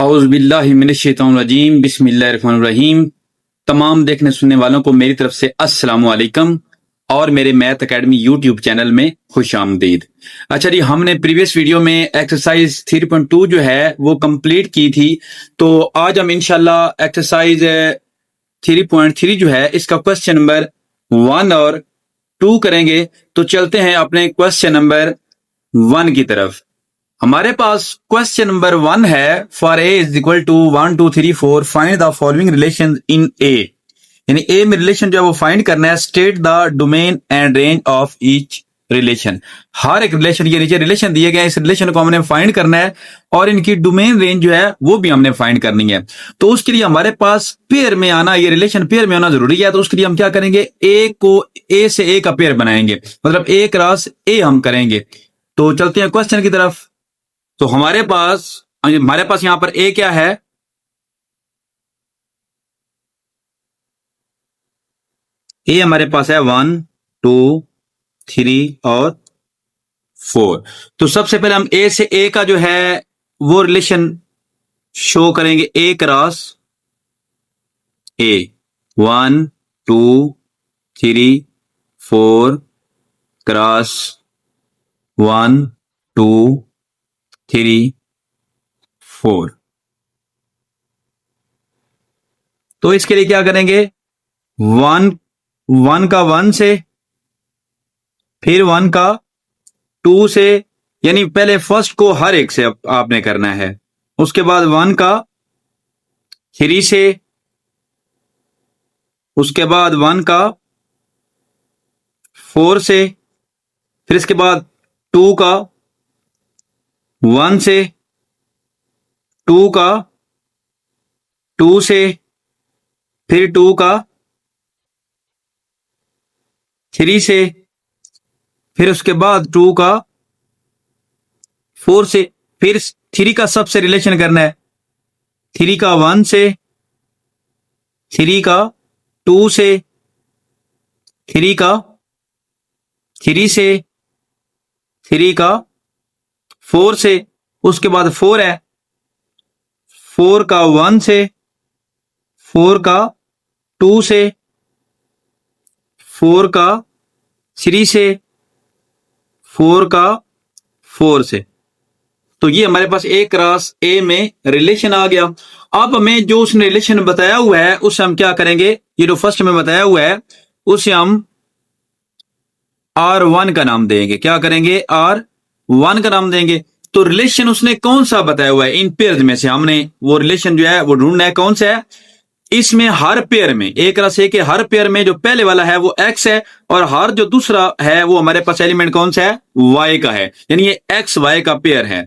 औज़ुबिल्लाहि मिनश्शैतानिर्रजीम बिस्मिल्लाहिर्रहमानिर्रहीम। तमाम देखने सुनने वालों को मेरी तरफ से अस्सलाम वालेकुम और मेरे मैथ एकेडमी यूट्यूब चैनल में खुश आमदीद। अच्छा जी, हमने प्रीवियस वीडियो में एक्सरसाइज 3.2 जो है वो कंप्लीट की थी, तो आज हम इंशाल्लाह एक्सरसाइज 3.3 जो है इसका क्वेश्चन नंबर 1 और 2 करेंगे। तो चलते हैं अपने क्वेश्चन नंबर 1 की तरफ। हमारे पास क्वेश्चन नंबर 1 है, for A is equal to 1 2 3 4 find the following relation in A. यानी ए में रिलेशन जो है वो फाइंड करना है। State the domain and range of each relation. हर एक रिलेशन के नीचे रिलेशन दिए गए, इस रिलेशन को हमने फाइंड करना है और इनकी डोमेन रेंज जो है वो भी हमने फाइंड करनी है। तो उसके लिए हमारे पास पेयर में आना, ये रिलेशन पेयर में आना जरूरी है। तो उसके लिए हम क्या करेंगे, ए को ए से ए का पेयर बनाएंगे, मतलब ए क्रॉस ए हम करेंगे। तो चलते हैं क्वेश्चन की तरफ। तो हमारे पास यहां पर ए क्या है, ए हमारे पास है 1 2 3 और 4। तो सबसे पहले हम ए से ए का जो है वो रिलेशन शो करेंगे, ए क्रॉस ए। 1 2 3 4 क्रॉस 1 2 3 4। तो इसके लिए क्या करेंगे, 1 का 1 से, फिर 1 का 2 से, यानी पहले फर्स्ट को हर एक से आपने करना है। उसके बाद 1 का 3 से, उसके बाद 1 का 4 से, फिर इसके बाद 2 का 1 से, 2 का 2 से, फिर 2 का 3 से, फिर उसके बाद 2 का 4 से, फिर 3 का सबसे रिलेशन करना है। 3 का 1 से, 3 का 2 से, 3 का 3 से, 3 का 4 से, उसके बाद 4 है, 4 का 1 से, 4 का 2 से, 4 का 3 से, 4 का 4 से। तो ये हमारे पास ए क्रॉस ए में रिलेशन आ गया। अब हमें जो उसने रिलेशन बताया हुआ है उसे हम क्या करेंगे, ये जो फर्स्ट में बताया हुआ है उसे हम R1 का नाम देंगे। क्या करेंगे, R1 का नाम देंगे। तो रिलेशन उसने कौन सा बताया हुआ है, इन पेयर्स में से हमने वो रिलेशन जो है वो ढूंढना है, कौन सा है। इसमें हर पेयर में, एक क्रॉस ए के हर पेयर में जो पहले वाला है वो एक्स है और हर जो दूसरा है वो हमारे पास एलिमेंट कौन सा है, वाई का है। यानी ये एक्स वाई का पेयर है।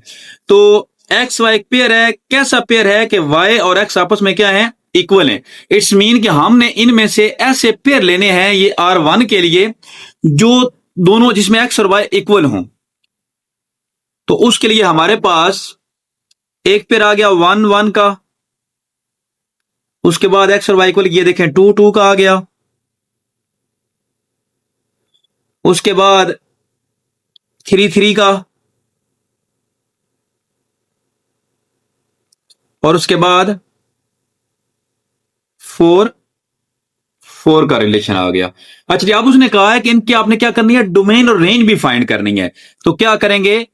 तो एक्स वाई पेयर है, कैसा पेयर है कि वाई और एक्स आपस में क्या है, इक्वल है। इट्स मीन कि हमने इनमें से ऐसे पेयर लेने हैं ये R1 के लिए जो दोनों, जिसमें एक्स और वाई इक्वल हों। तो उसके लिए हमारे पास एक पेयर आ गया 1 1 का, उसके बाद एक्स और वाई इक्वल, ये देखें 2 2 का आ गया, उसके बाद 3 3 का, और उसके बाद 4 4 का रिलेशन आ गया। अच्छा जी, अब उसने कहा है कि इनकी आपने क्या करनी है, डोमेन और रेंज भी फाइंड करनी है। तो क्या करेंगे,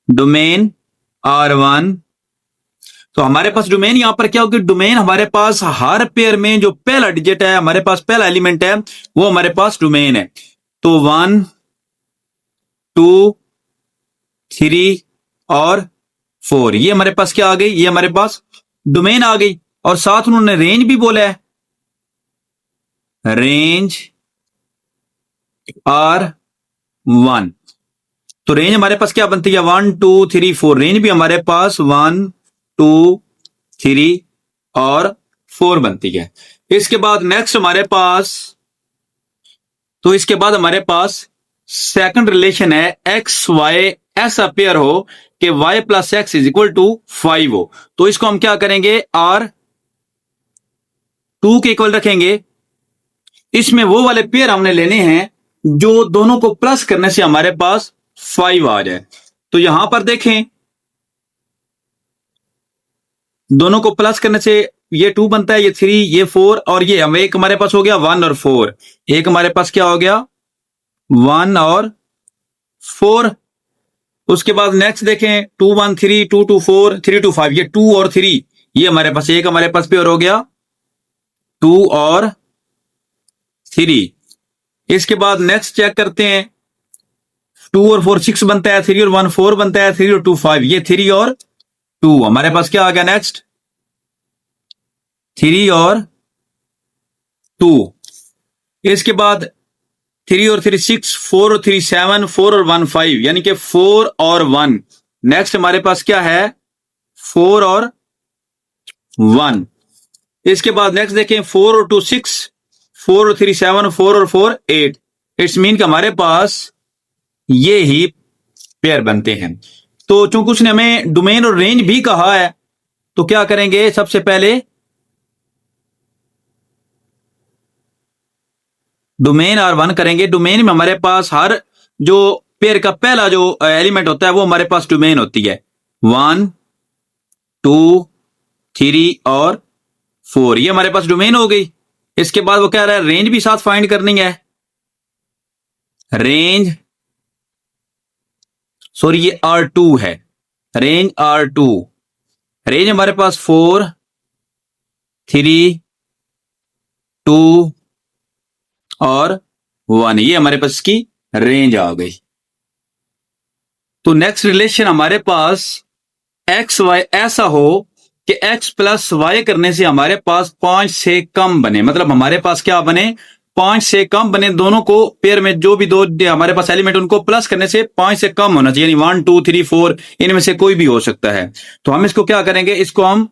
डोमेन R1। तो हमारे पास डोमेन यहां पर क्या होगी, डोमेन हमारे पास हर पेयर में जो पहला डिजिट है, हमारे पास पहला एलिमेंट है, वो हमारे पास डोमेन है। तो 1 2 3 और 4, ये हमारे पास क्या आ गई, ये हमारे पास डोमेन आ गई। और साथ उन्होंने रेंज भी बोला है, रेंज R1। तो रेंज हमारे पास क्या बनती है, 1 2 3 4। रेंज भी हमारे पास 1 2 3 और 4 बनती है। इसके बाद नेक्स्ट हमारे पास, तो इसके बाद हमारे पास सेकंड रिलेशन है एक्स वाई, ऐसा पेयर हो कि y plus X is equal to 5 हो। तो इसको हम क्या करेंगे, R2 के इक्वल रखेंगे। इसमें वो वाले पेयर हमने लेने हैं जो दोनों को प्लस करने से हमारे पास 5 आ जाए। तो यहां पर देखें, दोनों को प्लस करने से ये 2 बनता है, ये 3, ये 4, और ये हम एक हमारे पास हो गया 1 और 4। एक हमारे पास क्या हो गया 1 और 4। उसके बाद नेक्स्ट देखें 2 1 3 2 2 4 3 2 5, ये 2 और 3, ये हमारे पास एक हमारे पास प्योर हो गया 2 और 3। इसके बाद नेक्स्ट चेक करते हैं, 2 और 4 6 बनता है, 3 और 1 4 बनता है, 3 और 2 5, ये 3 और 2 हमारे पास क्या आ गया नेक्स्ट 3 और 2। इसके बाद 3 और 3 6, 4 और 3 7, 4 और 1 5, यानी कि 4 और 1। नेक्स्ट हमारे पास क्या है 4 और 1। इसके बाद नेक्स्ट देखें 4 और 2 6, 4 और 3 7, 4 और 4 8। इट्स मीन कि हमारे पास ये ही पेयर बनते हैं। तो चूंकि उसने हमें डोमेन और रेंज भी कहा है, तो क्या करेंगे, सबसे पहले डोमेन R1 करेंगे। डोमेन में हमारे पास हर जो पेयर का पहला जो एलिमेंट होता है वो हमारे पास डोमेन होती है, 1 2 3 और 4, ये हमारे पास डोमेन हो गई। इसके बाद वो कह रहा है रेंज भी साथ फाइंड करनी है। रेंज सॉरी ये R2 है, रेंज R2। रेंज हमारे पास 4 3 2 और 1, ये हमारे पास इसकी रेंज आ गई। तो नेक्स्ट रिलेशन हमारे पास एक्स वाई ऐसा हो कि x प्लस वाई करने से हमारे पास 5 से कम बने, मतलब हमारे पास क्या बने 5 से कम बने। दोनों को पेयर में जो भी दो हमारे पास एलिमेंट उनको प्लस करने से 5 से कम होना चाहिए, यानी 1 2 3 4 इनमें से कोई भी हो सकता है। तो हम इसको क्या करेंगे, इसको हम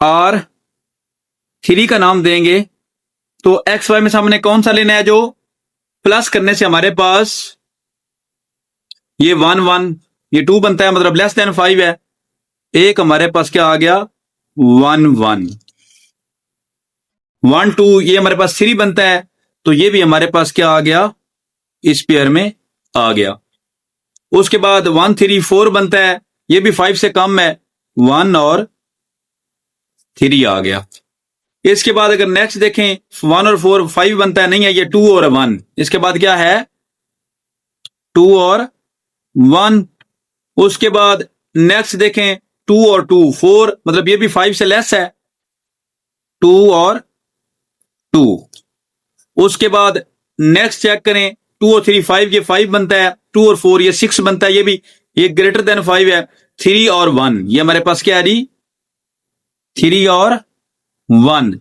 R3 का नाम देंगे। तो एक्स वाई में से हमने कौन सा लेना है, जो प्लस करने से हमारे पास ये 1 1, ये 2 बनता है, मतलब लेस देन 5 है। एक हमारे पास क्या आ गया 1 1 1 2, ये हमारे पास 3 बनता है, तो ये भी हमारे पास क्या आ गया इस पेयर में आ गया। उसके बाद 1 3 4 बनता है, ये भी 5 से कम है, 1 और 3 आ गया। इसके बाद अगर नेक्स्ट देखें 1 और 4 5 बनता है, नहीं है, ये 2 और 1। इसके बाद क्या है 2 और 1। उसके बाद नेक्स्ट देखें 2 और 2 4, मतलब ये भी 5 से लेस है, 2 और 2। उसके बाद नेक्स्ट चेक करें 2 और 3 5, ये 5 बनता है, 2 और 4 ये 6 बनता है, ये भी ये ग्रेटर देन 5 है, 3 और 1, ये हमारे पास क्या है जी 3 और 1।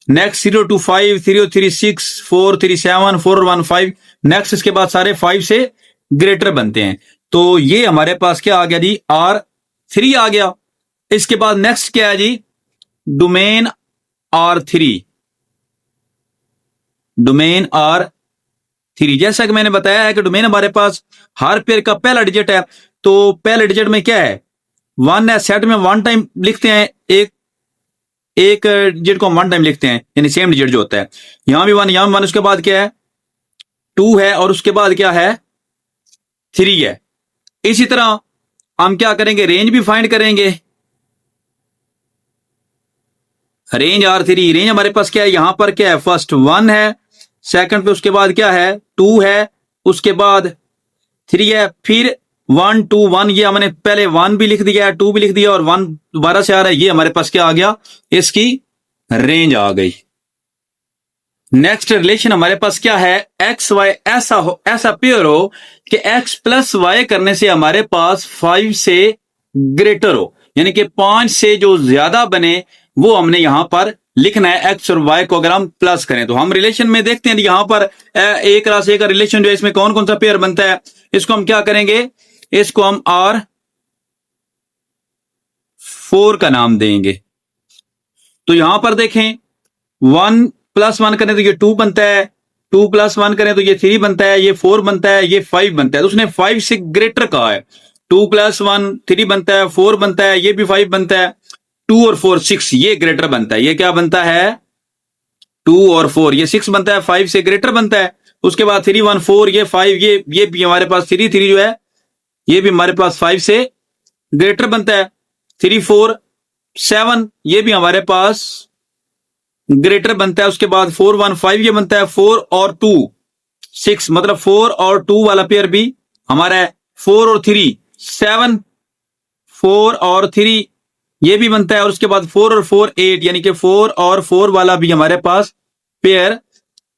नेक्स्ट 0 2 5, 3 और 3 6, 4 3 7, 4 और 1 5। नेक्स्ट इसके बाद सारे 5 से ग्रेटर बनते हैं, तो ये हमारे पास क्या आ गया जी R3 आ गया। इसके बाद नेक्स्ट क्या है जी डोमेन R3। डोमेन R3 जैसा कि मैंने बताया है कि डोमेन हमारे पास हर पेयर का पहला डिजिट है, तो पहले डिजिट में क्या है 1 है। सेट में 1 टाइम लिखते हैं, एक डिजिट को हम 1 टाइम लिखते हैं, यानी सेम डिजिट जो होता है, यहां भी 1 यहां भी 1। उसके बाद क्या है 2 है, और उसके बाद क्या है 3 है। इसी तरह हम क्या करेंगे रेंज भी फाइंड करेंगे। रेंज R3, रेंज हमारे पास क्या है, यहां पर क्या है फर्स्ट 1 है, सेकंड पे उसके बाद क्या है 2 है, उसके बाद 3 है, फिर 1 2 1, ये हमने पहले 1 भी लिख दिया है, 2 भी लिख दिया, और 1 दोबारा से आ रहा है, ये हमारे पास क्या आ गया इसकी रेंज आ गई। नेक्स्ट रिलेशन हमारे पास क्या है एक्स वाई ऐसा पेयर हो कि x प्लस वाई करने से हमारे पास 5 से ग्रेटर हो, यानी कि 5 से जो ज्यादा बने वो हमने यहां पर लिखना है। x और y को अगर हम प्लस करें तो हम रिलेशन में देखते हैं यहां पर एक राशि का रिलेशन जो है इसमें कौन कौन सा पेयर बनता है, इसको हम क्या करेंगे, इसको हम R4 का नाम देंगे। तो यहां पर देखें 1 प्लस 1 करें तो ये 2 बनता है, 2 प्लस 1 करें तो ये 3 बनता है, ये 4 बनता है, ये 5 बनता है। तो उसने 5 से ग्रेटर कहा है, 2 प्लस 1 3 बनता है, 4 बनता है, ये भी 5 बनता है, 2 और 4 6, ये ग्रेटर बनता है, ये क्या बनता है 2 और 4, ये 6 बनता है, 5 से ग्रेटर बनता है। उसके बाद 3 1 4, ये 5, ये भी हमारे पास 3 3 जो है ये भी हमारे पास 5 से ग्रेटर बनता है। 3 4 7 ये भी हमारे पास ग्रेटर बनता है। उसके बाद 4 1 5 ये बनता है। 4 और 2 6 मतलब 4 और 2 वाला पेयर भी हमारा है। 4 और 3 7 4 और 3 ये भी बनता है। और उसके बाद 4 और 4 8 यानी कि 4 और 4 वाला भी हमारे पास पेयर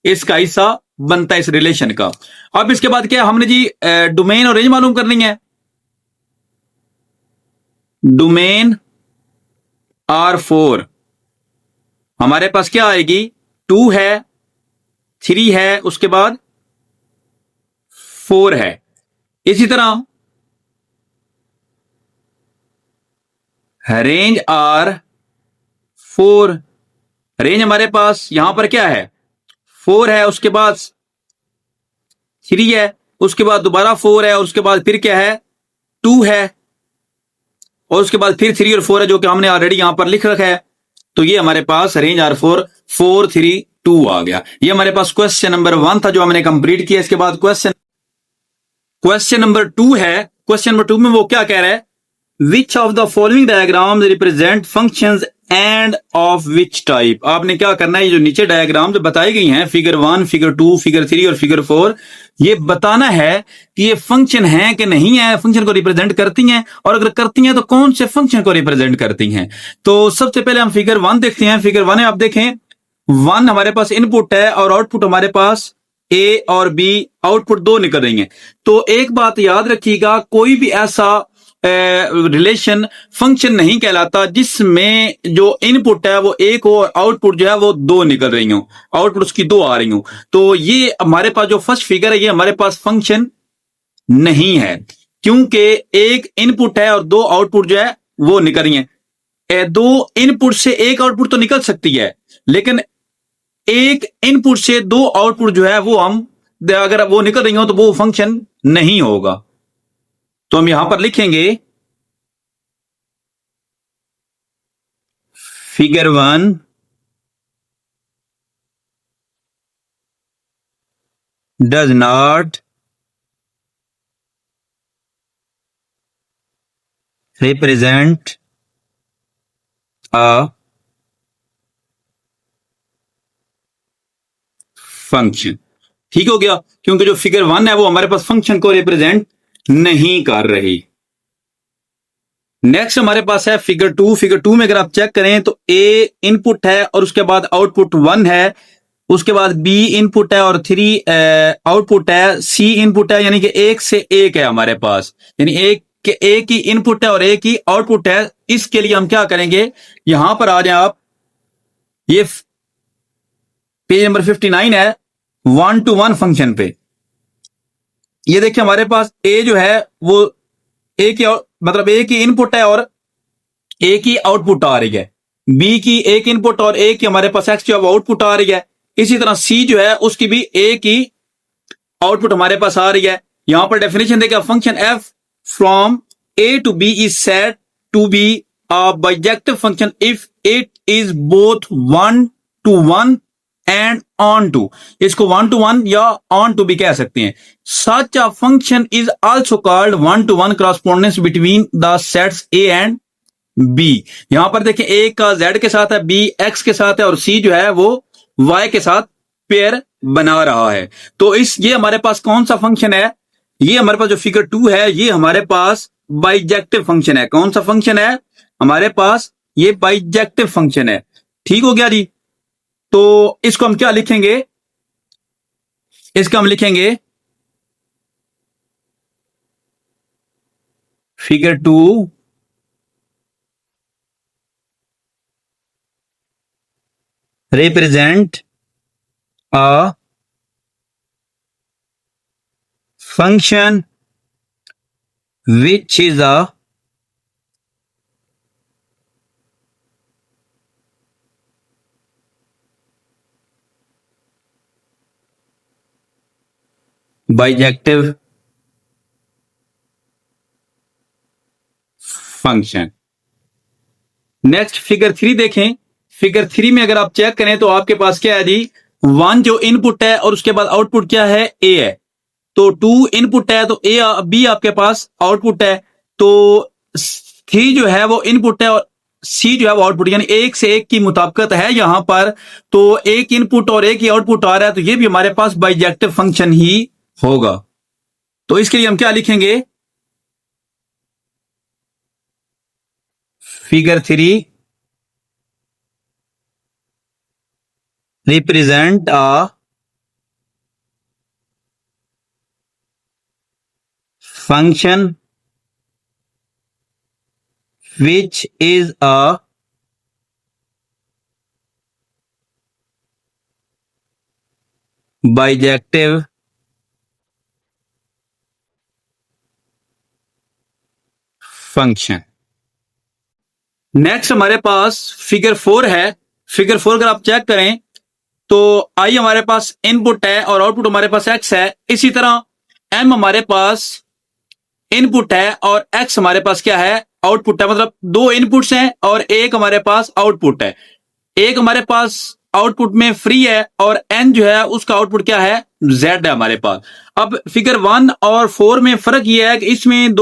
इसका हिस्सा बनता है इस रिलेशन का। अब इसके बाद क्या हमने जी डोमेन और रेंज मालूम करनी है। डोमेन R4 हमारे पास क्या आएगी, 2 है, 3 है, उसके बाद 4 है। इसी तरह रेंज R4 रेंज हमारे पास यहां पर क्या है, 4 है, उसके बाद 3 है, उसके बाद दोबारा 4 है, और उसके बाद फिर क्या है, 2 है, और उसके बाद फिर 3 और 4 है, जो कि हमने ऑलरेडी यहां पर लिख रखा है। तो ये हमारे पास रेंज R4 4 3 2 आ गया। ये हमारे पास क्वेश्चन नंबर 1 था जो हमने कंप्लीट किया। इसके बाद क्वेश्चन नंबर 2 है। क्वेश्चन नंबर 2 में वो क्या कह रहा है, which of the following diagrams represent functions end of which type. आपने क्या करना है, ये जो नीचे डायग्राम्स बताई गई हैं, फिगर 1 फिगर 2 फिगर 3 और फिगर 4, ये बताना है कि ये फंक्शन है कि नहीं है, फंक्शन को रिप्रेजेंट करती हैं, और अगर करती हैं तो कौन से फंक्शन को रिप्रेजेंट करती हैं। तो सबसे पहले हम फिगर 1 देखते हैं। फिगर 1 है, आप देखें 1 हमारे पास इनपुट है और आउटपुट हमारे पास ए और बी आउटपुट 2 निकल रही हैं। तो एक बात याद रखिएगा, कोई भी ऐसा रिलेशन फंक्शन नहीं कहलाता जिसमें जो इनपुट है वो एक हो और आउटपुट जो है वो 2 निकल रही हो, आउटपुट उसकी 2 आ रही हो। तो ये हमारे पास जो फर्स्ट फिगर है ये हमारे पास फंक्शन नहीं है, क्योंकि एक इनपुट है और 2 आउटपुट जो है वो निकल रही है। 2 इनपुट से एक आउटपुट तो निकल सकती है, लेकिन एक इनपुट से 2 आउटपुट जो है वो हम अगर वो निकल रही हो तो वो फंक्शन नहीं होगा। तो हम यहां पर लिखेंगे figure 1 does not represent a function. ठीक हो गया, क्योंकि जो फिगर 1 है वो हमारे पास फंक्शन को रिप्रेजेंट नहीं कर रही। नेक्स्ट हमारे पास है फिगर 2। फिगर 2 में अगर आप चेक करें तो ए इनपुट है और उसके बाद आउटपुट 1 है, उसके बाद बी इनपुट है और 3 आउटपुट है, सी इनपुट है, यानी कि 1 से 1 है हमारे पास, यानी एक ही इनपुट है और एक ही आउटपुट है। इसके लिए हम क्या करेंगे, यहां पर आ जाए आप, ये पेज नंबर 59 है 1-to-1 फंक्शन पे। ये देखिए हमारे पास ए जो है वो एक ही मतलब एक ही इनपुट है और एक ही आउटपुट आ रही है, बी की एक इनपुट और एक ही हमारे पास एक्स जो है आउटपुट आ रही है। इसी तरह सी जो है उसकी भी एक ही आउटपुट हमारे पास आ रही है। यहां पर डेफिनेशन देखिए, function F from A to B is said to be a bijective function if it is both 1-to-1 and onto. इसको 1-to-1 या ऑन टू भी कह सकते हैं। Such a function is also called 1-to-1 correspondence between the sets A and B. यहां पर देखिए ए का जेड के साथ है, बी एक्स के साथ है और सी जो है वो वाई के साथ पेयर बना रहा है। तो ये हमारे पास कौन सा फंक्शन है, ये हमारे पास जो फिगर 2 है ये हमारे पास बाइजेक्टिव फंक्शन है। कौन सा फंक्शन है हमारे पास, ये बाइजेक्टिव फंक्शन है। ठीक हो गया जी। तो इसको हम क्या लिखेंगे, इसका हम लिखेंगे figure 2 represent a function which is a bijective function. Next figure 3 देखें। फिगर 3 में अगर आप चेक करें तो आपके पास क्या है जी, 1 जो इनपुट है और उसके बाद आउटपुट क्या है, ए है। तो 2 इनपुट है, तो ए बी आपके पास आउटपुट है, तो 3 जो है वो इनपुट है और सी जो है वो आउटपुट, यानी एक से एक की मुताबिकत है यहां पर। तो एक इनपुट और एक ही आउटपुट आ रहा है, तो ये भी हमारे पास बाइजेक्टिव फंक्शन ही होगा। तो इसके लिए हम क्या लिखेंगे? Figure 3 represent a function which is a bijective function. Next हमारे पास फिगर 4 है। फिगर 4 अगर आप चेक करें तो आई हमारे पास इनपुट है और आउटपुट हमारे पास एक्स है। इसी तरह एम हमारे पास इनपुट है और एक्स हमारे पास क्या है? आउटपुट है। मतलब दो इनपुट्स हैं और एक हमारे पास आउटपुट है। एक हमारे पास आउटपुट में फ्री है और एन जो है उसका आउटपुट क्या है? जेड है हमारे पास। अब फिगर 1 और 4 में फर्क यह है कि इसमें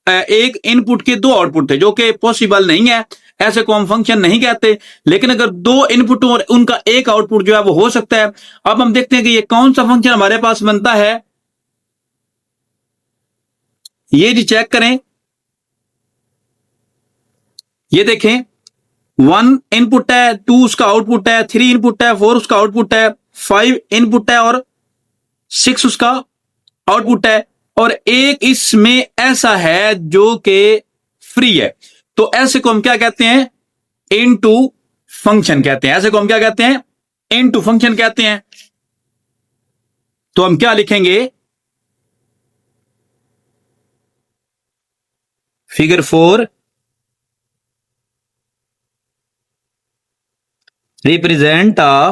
एक इनपुट के दो आउटपुट थे, जो कि पॉसिबल नहीं है, ऐसे को हम फंक्शन नहीं कहते। लेकिन अगर दो इनपुट और उनका एक आउटपुट जो है वो हो सकता है। अब हम देखते हैं कि ये कौन सा फंक्शन हमारे पास बनता है। ये जी चेक करें, ये देखें, 1 इनपुट है, 2 उसका आउटपुट है, 3 इनपुट है, 4 उसका आउटपुट है, 5 इनपुट है और 6 उसका आउटपुट है, और एक इसमें ऐसा है जो कि फ्री है। तो ऐसे को हम क्या कहते हैं? इनटू फंक्शन कहते हैं। ऐसे को हम क्या कहते हैं? इनटू फंक्शन कहते हैं। तो हम क्या लिखेंगे? Figure 4 represent a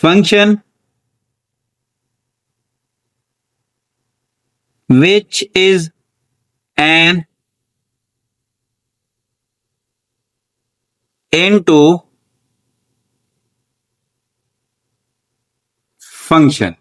function which is an into function।